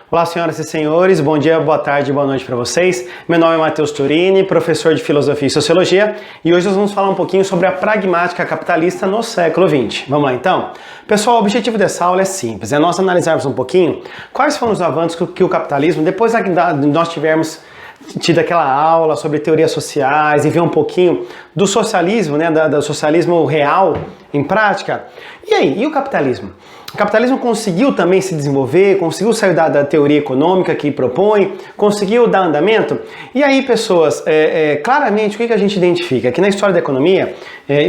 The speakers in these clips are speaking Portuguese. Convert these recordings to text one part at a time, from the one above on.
Olá, senhoras e senhores, bom dia, boa tarde, boa noite para vocês. Meu nome é Matheus Turini, professor de Filosofia e Sociologia, e hoje nós vamos falar um pouquinho sobre a pragmática capitalista no século XX. Vamos lá, então? Pessoal, o objetivo dessa aula é simples, é nós analisarmos um pouquinho quais foram os avanços que o capitalismo, depois que nós tivermos tido aquela aula sobre teorias sociais e ver um pouquinho do socialismo, né, do socialismo real em prática. E aí, e o capitalismo? O capitalismo conseguiu também se desenvolver, conseguiu sair da teoria econômica que propõe, conseguiu dar andamento. E aí, pessoas, claramente, o que a gente identifica? Que na história da economia,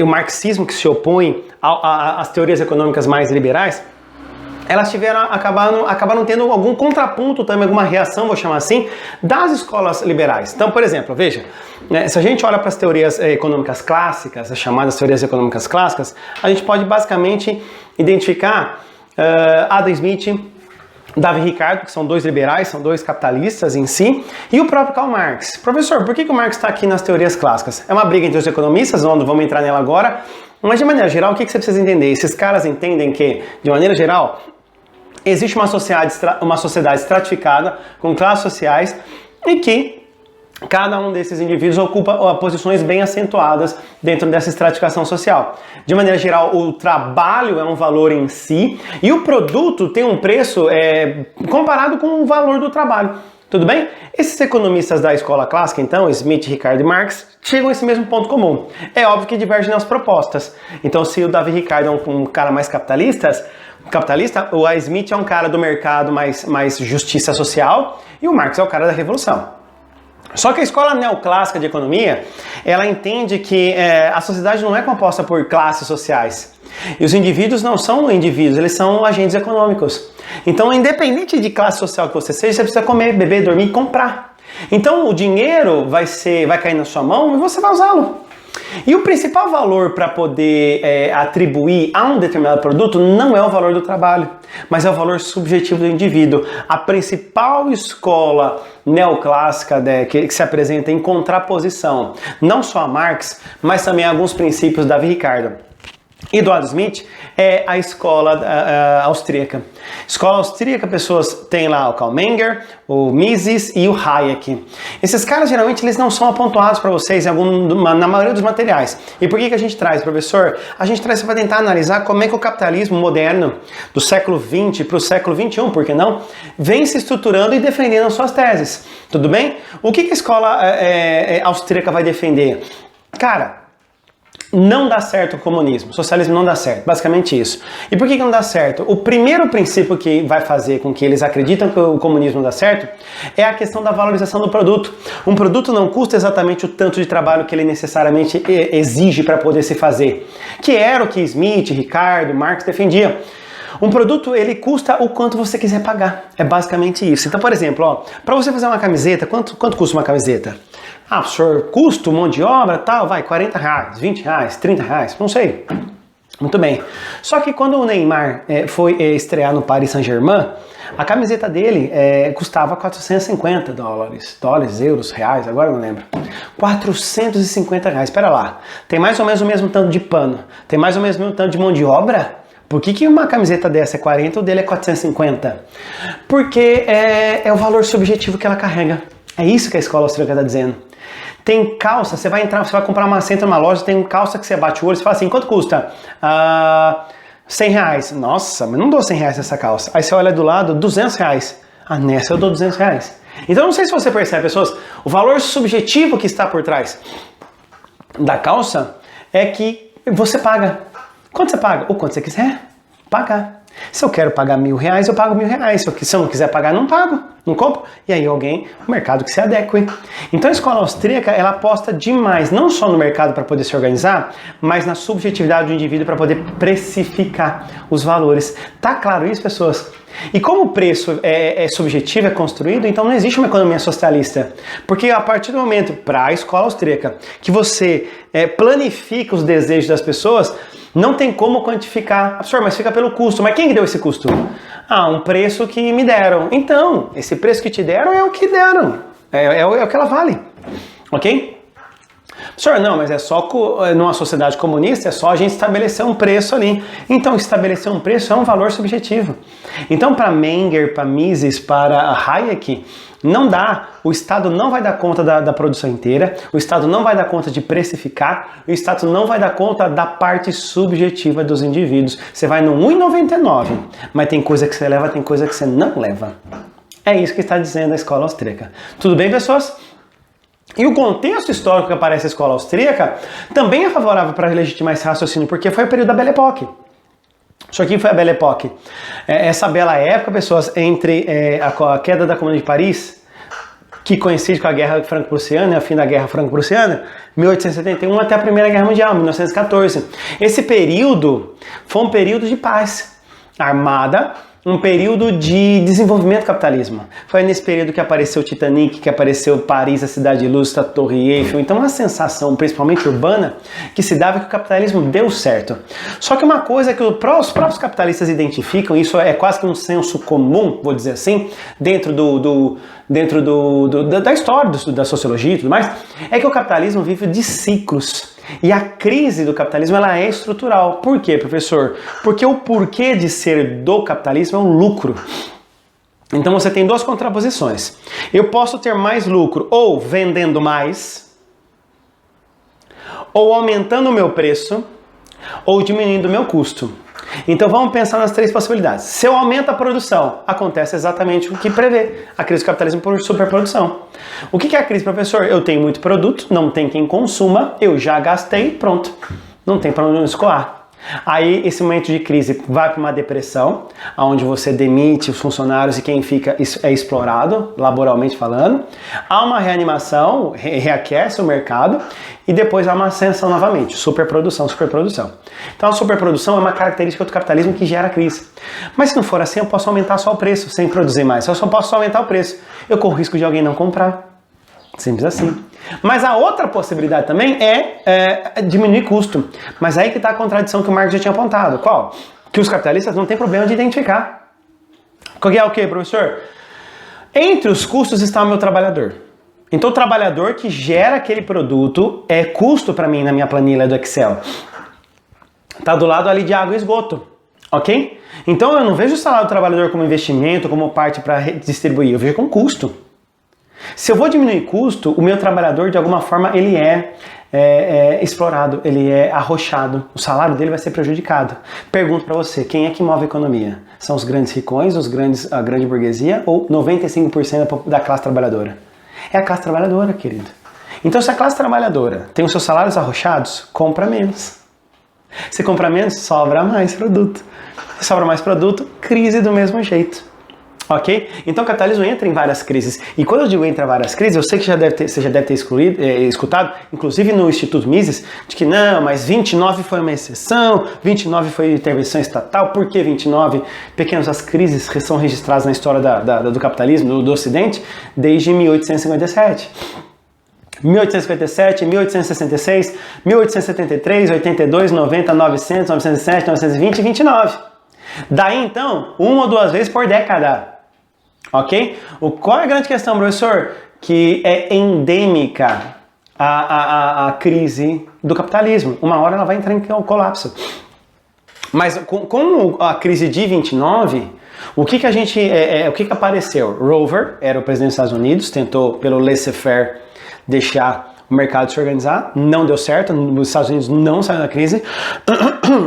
o marxismo que se opõe às teorias econômicas mais liberais, elas acabaram tendo algum contraponto também, alguma reação, vou chamar assim, das escolas liberais. Então, por exemplo, veja, se a gente olha para as teorias econômicas clássicas, as chamadas teorias econômicas clássicas, a gente pode basicamente identificar Adam Smith, Davi Ricardo, que são dois liberais, são dois capitalistas em si, e o próprio Karl Marx. Professor, por que o Marx está aqui nas teorias clássicas? É uma briga entre os economistas, não vamos entrar nela agora, mas de maneira geral, o que você precisa entender? Esses caras entendem que, de maneira geral, existe uma sociedade estratificada, com classes sociais, e que cada um desses indivíduos ocupa posições bem acentuadas dentro dessa estratificação social. De maneira geral, o trabalho é um valor em si, e o produto tem um preço comparado com o valor do trabalho. Tudo bem? Esses economistas da escola clássica, então, Smith, Ricardo e Marx, chegam a esse mesmo ponto comum. É óbvio que divergem nas propostas. Então, se o Davi Ricardo é um cara mais capitalista, o Smith é um cara do mercado mais justiça social, e o Marx é o cara da revolução. Só que a escola neoclássica de economia, ela entende que a sociedade não é composta por classes sociais. E os indivíduos não são indivíduos, eles são agentes econômicos. Então, independente de classe social que você seja, você precisa comer, beber, dormir e comprar. Então, o dinheiro vai cair na sua mão e você vai usá-lo. E o principal valor para poder atribuir a um determinado produto não é o valor do trabalho, mas é o valor subjetivo do indivíduo. A principal escola neoclássica que se apresenta em contraposição, não só a Marx, mas também a alguns princípios da Davi Ricardo e do Adam Smith, é a escola austríaca. Escola austríaca, pessoas têm lá o Karl Menger, o Mises e o Hayek. Esses caras, geralmente, eles não são apontados para vocês na maioria dos materiais. E por que a gente traz, professor? A gente traz para tentar analisar como é que o capitalismo moderno, do século XX para o século XXI, por que não, vem se estruturando e defendendo as suas teses. Tudo bem? O que a escola austríaca vai defender? Cara, não dá certo o comunismo, o socialismo não dá certo, basicamente isso. E por que não dá certo? O primeiro princípio que vai fazer com que eles acreditam que o comunismo dá certo é a questão da valorização do produto. Um produto não custa exatamente o tanto de trabalho que ele necessariamente exige para poder se fazer, que era o que Smith, Ricardo, Marx defendiam. Um produto, ele custa o quanto você quiser pagar. É basicamente isso. Então, por exemplo, para você fazer uma camiseta, quanto custa uma camiseta? Ah, professor, custo, mão de obra, tal, vai, R$40, R$20, R$30, não sei. Muito bem. Só que quando o Neymar foi estrear no Paris Saint-Germain, a camiseta dele custava $450. Dólares, euros, reais, agora eu não lembro. R$450, espera lá. Tem mais ou menos o mesmo tanto de pano, tem mais ou menos o mesmo tanto de mão de obra? Por que uma camiseta dessa é 40 e o dele é 450? Porque é o valor subjetivo que ela carrega. É isso que a escola austríaca está dizendo. Tem calça, você vai comprar você entra numa loja, tem calça que você bate o olho e fala assim, quanto custa? R$100. Nossa, mas não dou R$100 nessa calça. Aí você olha do lado, R$200. Ah, nessa eu dou R$200. Então não sei se você percebe, pessoas, o valor subjetivo que está por trás da calça é que você paga. Quanto você paga? O quanto você quiser pagar. Se eu quero pagar R$1.000, eu pago R$1.000. Se eu não quiser pagar, não pago, não compro. E aí o mercado que se adeque. Então a escola austríaca, ela aposta demais, não só no mercado para poder se organizar, mas na subjetividade do indivíduo para poder precificar os valores. Tá claro isso, pessoas? E como o preço é subjetivo, é construído, então não existe uma economia socialista. Porque a partir do momento, para a escola austríaca, que você planifica os desejos das pessoas, não tem como quantificar. Professor, mas fica pelo custo. Mas quem deu esse custo? Ah, um preço que me deram. Então, esse preço que te deram é o que deram. É o que ela vale. Ok? Professor, não, mas é só numa sociedade comunista, é só a gente estabelecer um preço ali. Então, estabelecer um preço é um valor subjetivo. Então, para Menger, para Mises, para Hayek, não dá. O Estado não vai dar conta da produção inteira, o Estado não vai dar conta de precificar, o Estado não vai dar conta da parte subjetiva dos indivíduos. Você vai no 1,99, mas tem coisa que você leva, tem coisa que você não leva. É isso que está dizendo a escola austríaca. Tudo bem, pessoas? E o contexto histórico que aparece a escola austríaca também é favorável para legitimar esse raciocínio, porque foi o período da Belle Époque. Isso aqui foi a Belle Époque. Essa bela época, pessoas, entre a queda da Comuna de Paris, que coincide com a Guerra Franco-Prussiana, a fim da Guerra Franco-Prussiana, 1871 até a Primeira Guerra Mundial, 1914. Esse período foi um período de paz armada, um período de desenvolvimento do capitalismo. Foi nesse período que apareceu o Titanic, que apareceu Paris, a Cidade Ilustre, a Torre Eiffel. Então, uma sensação, principalmente urbana, que se dava que o capitalismo deu certo. Só que uma coisa que os próprios capitalistas identificam, isso é quase que um senso comum, vou dizer assim, dentro da história, da sociologia e tudo mais, é que o capitalismo vive de ciclos. E a crise do capitalismo ela é estrutural. Por quê, professor? Porque o porquê de ser do capitalismo é um lucro. Então você tem duas contraposições. Eu posso ter mais lucro ou vendendo mais, ou aumentando o meu preço, ou diminuindo o meu custo. Então vamos pensar nas três possibilidades. Se eu aumento a produção, acontece exatamente o que prevê a crise do capitalismo por superprodução. O que é a crise, professor? Eu tenho muito produto, não tem quem consuma, eu já gastei, pronto. Não tem para onde escoar. Aí esse momento de crise vai para uma depressão, onde você demite os funcionários e quem fica é explorado, laboralmente falando. Há uma reanimação, reaquece o mercado e depois há uma ascensão novamente, superprodução. Então a superprodução é uma característica do capitalismo que gera crise. Mas se não for assim, eu posso aumentar só o preço, sem produzir mais. Eu só posso aumentar o preço. Eu corro o risco de alguém não comprar. Simples assim. Mas a outra possibilidade também é diminuir custo. Mas aí que está a contradição que o Marx já tinha apontado. Qual? Que os capitalistas não têm problema de identificar. Qual é o que, professor? Entre os custos está o meu trabalhador. Então o trabalhador que gera aquele produto é custo para mim na minha planilha do Excel. Está do lado ali de água e esgoto. Ok? Então eu não vejo o salário do trabalhador como investimento, como parte para distribuir. Eu vejo como custo. Se eu vou diminuir custo, o meu trabalhador, de alguma forma, ele é explorado, ele é arrochado. O salário dele vai ser prejudicado. Pergunto para você, quem é que move a economia? São os grandes ricões, a grande burguesia ou 95% da classe trabalhadora? É a classe trabalhadora, querido. Então, se a classe trabalhadora tem os seus salários arrochados, compra menos. Se compra menos, sobra mais produto. Se sobra mais produto, crise do mesmo jeito. Ok? Então o capitalismo entra em várias crises. E quando eu digo entra em várias crises, eu sei que você já deve ter escutado, inclusive no Instituto Mises, de que não, mas 29 foi uma exceção, 29 foi intervenção estatal. Por que 29? Pequenas as crises são registradas na história do capitalismo, do Ocidente, desde 1857. 1857, 1866, 1873, 82, 90, 900, 907, 920 e 29. Daí então, uma ou duas vezes por década. Ok? Qual é a grande questão, professor? Que é endêmica a crise do capitalismo. Uma hora ela vai entrar em colapso. Mas com a crise de 29, o que apareceu? Rover era o presidente dos Estados Unidos, tentou pelo laissez-faire deixar o mercado se organizar, não deu certo, os Estados Unidos não saíram da crise.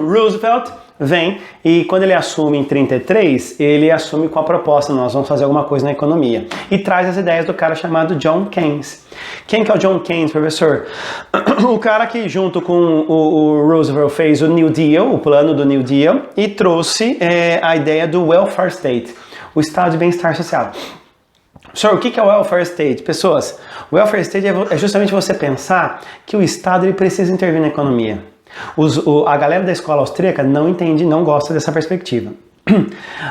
Roosevelt vem e quando ele assume em 33, ele assume com a proposta, nós vamos fazer alguma coisa na economia. E traz as ideias do cara chamado John Keynes. Quem que é o John Keynes, professor? O cara que junto com o Roosevelt fez o New Deal, o plano do New Deal, e trouxe a ideia do welfare state, o estado de bem-estar social. Professor, o que é o welfare state? Pessoas, o welfare state é justamente você pensar que o Estado ele precisa intervir na economia. A galera da escola austríaca não entende, não gosta dessa perspectiva.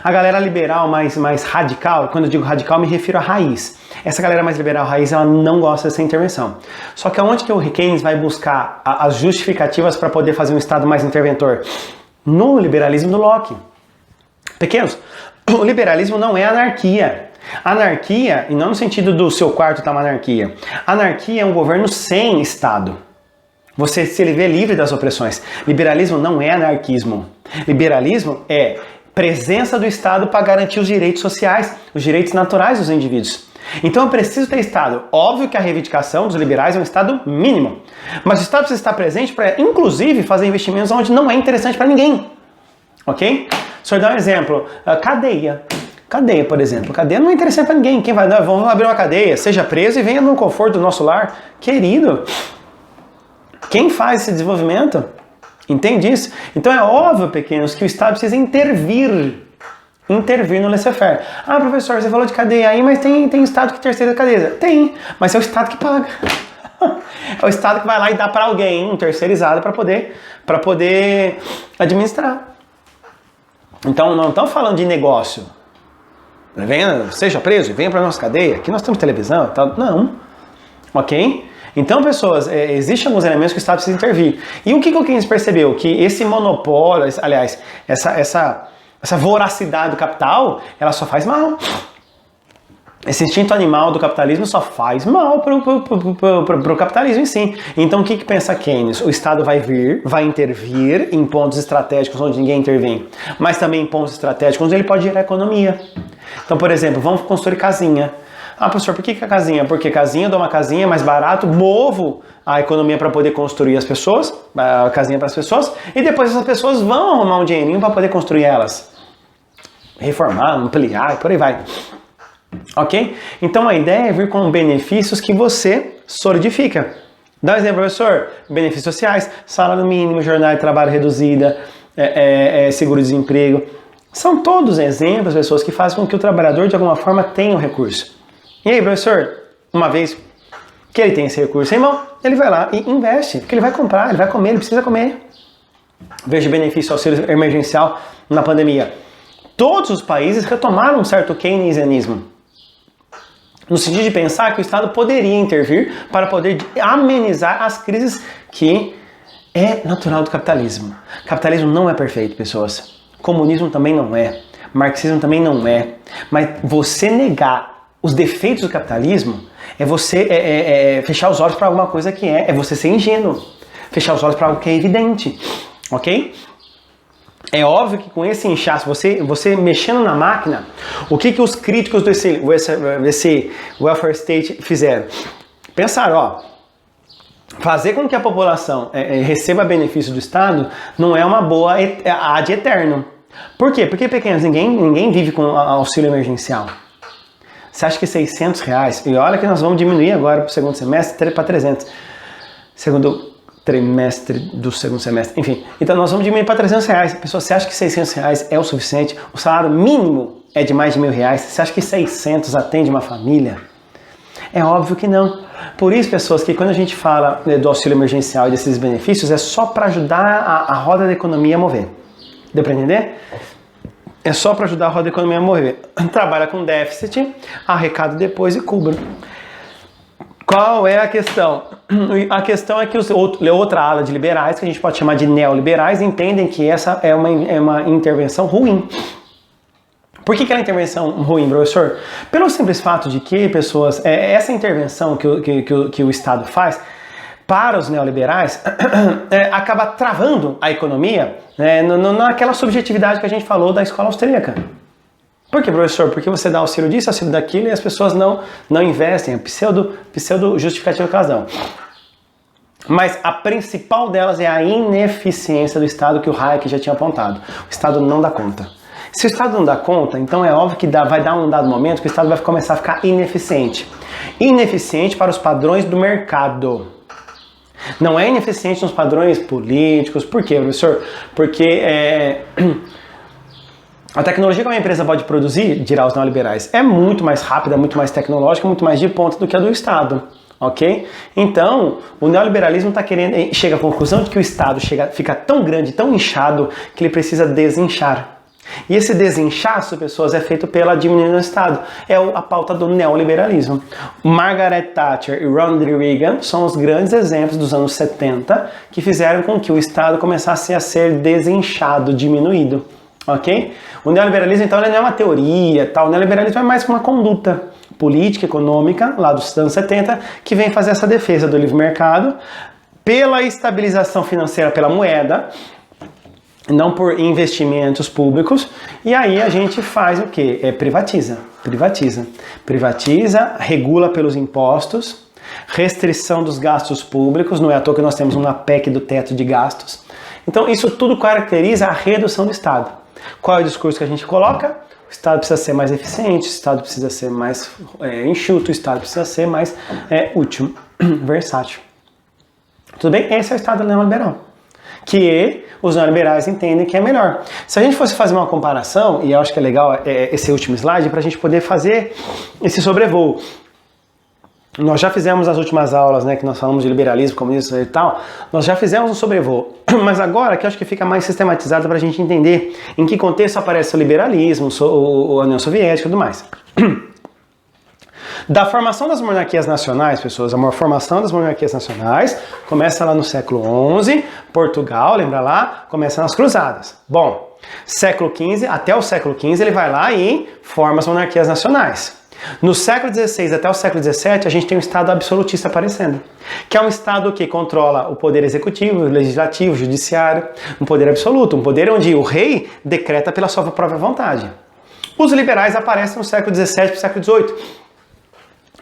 A galera liberal mais radical, quando eu digo radical me refiro à raiz. Essa galera mais liberal raiz, ela não gosta dessa intervenção. Só que aonde que o Keynes vai buscar as justificativas para poder fazer um Estado mais interventor? No liberalismo do Locke. Pequenos, o liberalismo não é anarquia. Anarquia, e não no sentido do seu quarto tá uma anarquia. Anarquia é um governo sem Estado. Você se vê livre das opressões. Liberalismo não é anarquismo. Liberalismo é presença do Estado para garantir os direitos sociais, os direitos naturais dos indivíduos. Então eu preciso ter Estado. Óbvio que a reivindicação dos liberais é um Estado mínimo. Mas o Estado precisa estar presente para, inclusive, fazer investimentos onde não é interessante para ninguém. Ok? Só dar um exemplo. Cadeia. Cadeia, por exemplo. Cadeia não é interessante para ninguém. Quem vai dar? Vamos abrir uma cadeia. Seja preso e venha no conforto do nosso lar. Querido, quem faz esse desenvolvimento? Entende isso? Então é óbvio, pequenos, que o Estado precisa intervir no laissez-faire. Ah, professor, você falou de cadeia aí, mas tem Estado que terceiriza a cadeia. Tem, mas é o Estado que paga. É o Estado que vai lá e dá para alguém, um terceirizado, para poder administrar. Então não estamos falando de negócio. Venha, seja preso, venha para a nossa cadeia. Aqui nós temos televisão e tal. Não. Ok? Então, pessoas, existem alguns elementos que o Estado precisa intervir. E o que o Keynes percebeu? Que esse monopólio, aliás, essa voracidade do capital, ela só faz mal. Esse instinto animal do capitalismo só faz mal para o capitalismo em si. Então, o que pensa Keynes? O Estado vai intervir em pontos estratégicos onde ninguém intervém, mas também em pontos estratégicos onde ele pode gerar economia. Então, por exemplo, vamos construir casinha. Ah, professor, por que a casinha? Porque casinha, eu dou uma casinha mais barato, movo a economia para poder construir as pessoas, a casinha para as pessoas, e depois essas pessoas vão arrumar um dinheirinho para poder construir elas. Reformar, ampliar, por aí vai. Ok? Então a ideia é vir com benefícios que você solidifica. Dá um exemplo, professor. Benefícios sociais, salário mínimo, jornada de trabalho reduzida, seguro-desemprego. São todos exemplos, pessoas que fazem com que o trabalhador de alguma forma tenha um recurso. E aí, professor, uma vez que ele tem esse recurso, irmão, ele vai lá e investe, porque ele vai comprar, ele vai comer, ele precisa comer. Veja o benefício auxílio emergencial na pandemia. Todos os países retomaram um certo keynesianismo, no sentido de pensar que o Estado poderia intervir para poder amenizar as crises que é natural do capitalismo. Capitalismo não é perfeito, pessoas. Comunismo também não é. Marxismo também não é. Mas você negar os defeitos do capitalismo é você fechar os olhos para alguma coisa que é você ser ingênuo. Fechar os olhos para algo que é evidente. Ok? É óbvio que com esse inchaço, você mexendo na máquina, o que os críticos desse welfare state fizeram? Pensaram, fazer com que a população receba benefício do Estado não é uma boa ad eterno. Por quê? Porque, pequenos, ninguém vive com auxílio emergencial. Você acha que R$600, e olha que nós vamos diminuir agora para o segundo semestre para 300. Segundo trimestre do segundo semestre, enfim. Então nós vamos diminuir para R$300. Pessoal, você acha que R$600 é o suficiente? O salário mínimo é de mais de R$1.000. Você acha que 600 atende uma família? É óbvio que não. Por isso, pessoas, que quando a gente fala do auxílio emergencial e desses benefícios, é só para ajudar a roda da economia a mover. Deu para entender? É só para ajudar a roda da economia a mover. Trabalha com déficit, arrecada depois e cubra. Qual é a questão? A questão é que outra ala de liberais, que a gente pode chamar de neoliberais, entendem que essa é uma intervenção ruim. Por que é uma intervenção ruim, professor? Pelo simples fato de que, pessoas, essa intervenção que o Estado faz para os neoliberais acaba travando a economia naquela subjetividade que a gente falou da escola austríaca. Por que, professor? Porque você dá auxílio disso, auxílio daquilo e as pessoas não investem. É pseudo justificativa que elas dão. Mas a principal delas é a ineficiência do Estado que o Hayek já tinha apontado. O Estado não dá conta. Se o Estado não dá conta, então é óbvio que vai dar um dado momento que o Estado vai começar a ficar ineficiente. Ineficiente para os padrões do mercado. Não é ineficiente nos padrões políticos. Por quê, professor? Porque a tecnologia que uma empresa pode produzir, dirá os neoliberais, é muito mais rápida, muito mais tecnológica, muito mais de ponta do que a do Estado. Ok? Então, o neoliberalismo chega à conclusão de que o Estado fica tão grande, tão inchado, que ele precisa desinchar. E esse desinchaço, pessoas, é feito pela diminuição do Estado. É a pauta do neoliberalismo. Margaret Thatcher e Ronald Reagan são os grandes exemplos dos anos 70 que fizeram com que o Estado começasse a ser desinchado, diminuído. Ok? O neoliberalismo, então, ele não é uma teoria, tal. O neoliberalismo é mais uma conduta política, econômica, lá dos anos 70, que vem fazer essa defesa do livre mercado, pela estabilização financeira pela moeda, não por investimentos públicos, e aí a gente faz o quê? Privatiza, regula pelos impostos, restrição dos gastos públicos, não é à toa que nós temos uma PEC do teto de gastos. Então isso tudo caracteriza a redução do Estado. Qual é o discurso que a gente coloca? O Estado precisa ser mais eficiente, o Estado precisa ser mais enxuto, o Estado precisa ser mais útil, versátil. Tudo bem? Esse é o Estado neoliberal, que os neoliberais entendem que é melhor. Se a gente fosse fazer uma comparação, e eu acho que é legal esse último slide, para a gente poder fazer esse sobrevoo. Nós já fizemos as últimas aulas, né, que nós falamos de liberalismo, comunismo e tal, nós já fizemos um sobrevoo. Mas agora que eu acho que fica mais sistematizado para a gente entender em que contexto aparece o liberalismo, a União Soviética e tudo mais. Da formação das monarquias nacionais, pessoas, a formação das monarquias nacionais começa lá no século XI, Portugal, lembra lá? Começa nas cruzadas. Bom, século XV, até o século XV ele vai lá e forma as monarquias nacionais. No século XVI até o século XVII, a gente tem um Estado absolutista aparecendo, que é um Estado que controla o poder executivo, legislativo, judiciário, um poder absoluto, um poder onde o rei decreta pela sua própria vontade. Os liberais aparecem no século XVII para o século XVIII.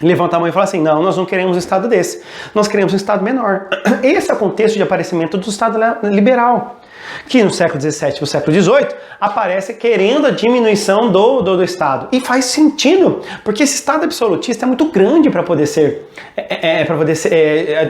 Levanta a mão e fala assim, não, nós não queremos um Estado desse, nós queremos um Estado menor. Esse é o contexto de aparecimento do Estado liberal, que no século XVII e no século XVIII aparece querendo a diminuição do Estado. E faz sentido, porque esse Estado absolutista é muito grande para poder ser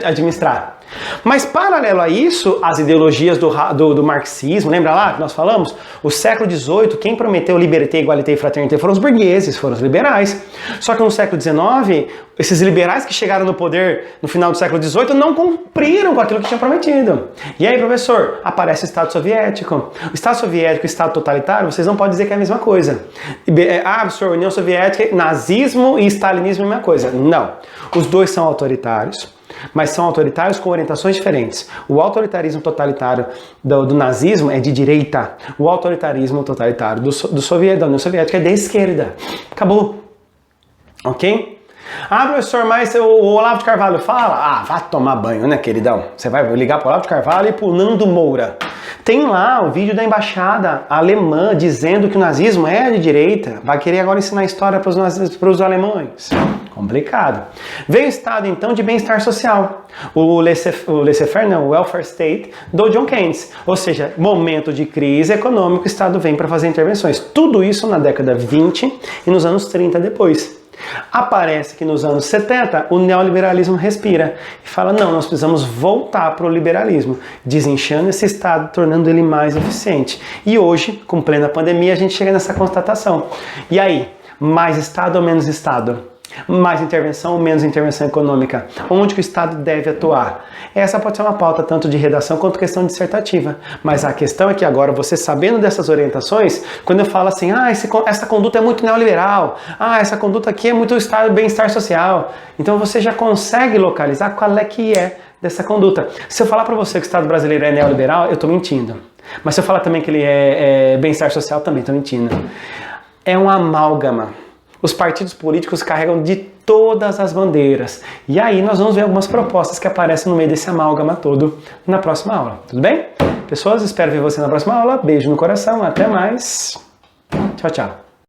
administrar. Mas paralelo a isso, as ideologias do marxismo, lembra lá que nós falamos? O século XVIII, quem prometeu liberté, igualité e fraternité foram os burgueses, foram os liberais. Só que no século XIX, esses liberais que chegaram no poder no final do século XVIII não cumpriram com aquilo que tinham prometido. E aí, professor, aparece o Estado Soviético. O Estado Soviético e o Estado totalitário, vocês não podem dizer que é a mesma coisa. Ah, professor, União Soviética, nazismo e stalinismo é a mesma coisa. Não. Os dois são autoritários, mas são autoritários com orientações diferentes. O autoritarismo totalitário do nazismo é de direita. O autoritarismo totalitário da União Soviética é de esquerda. Acabou. Ok? Ah, professor, mas o Olavo de Carvalho fala? Ah, vá tomar banho, né, queridão? Você vai ligar para o Olavo de Carvalho e para o Nando Moura. Tem lá o vídeo da embaixada alemã dizendo que o nazismo é de direita. Vai querer agora ensinar história para os alemães. Complicado. Veio o Estado, então, de bem-estar social. O laissez-faire, não, o welfare state do John Keynes. Ou seja, momento de crise econômica, o Estado vem para fazer intervenções. Tudo isso na década 20 e nos anos 30 depois. Aparece que nos anos 70 o neoliberalismo respira e fala, não, nós precisamos voltar para o liberalismo, desinchando esse Estado, tornando ele mais eficiente. E hoje, com plena pandemia, a gente chega nessa constatação. E aí, mais Estado ou menos Estado? Mais intervenção ou menos intervenção econômica? Onde que o Estado deve atuar? Essa pode ser uma pauta tanto de redação quanto questão dissertativa. Mas a questão é que agora, você sabendo dessas orientações, quando eu falo assim, essa conduta é muito neoliberal, essa conduta aqui é muito bem-estar social, então você já consegue localizar qual é que é dessa conduta. Se eu falar para você que o Estado brasileiro é neoliberal, eu estou mentindo. Mas se eu falar também que ele é bem-estar social, também estou mentindo. É uma amálgama. Os partidos políticos carregam de todas as bandeiras. E aí nós vamos ver algumas propostas que aparecem no meio desse amálgama todo na próxima aula. Tudo bem? Pessoas, espero ver você na próxima aula. Beijo no coração. Até mais. Tchau, tchau.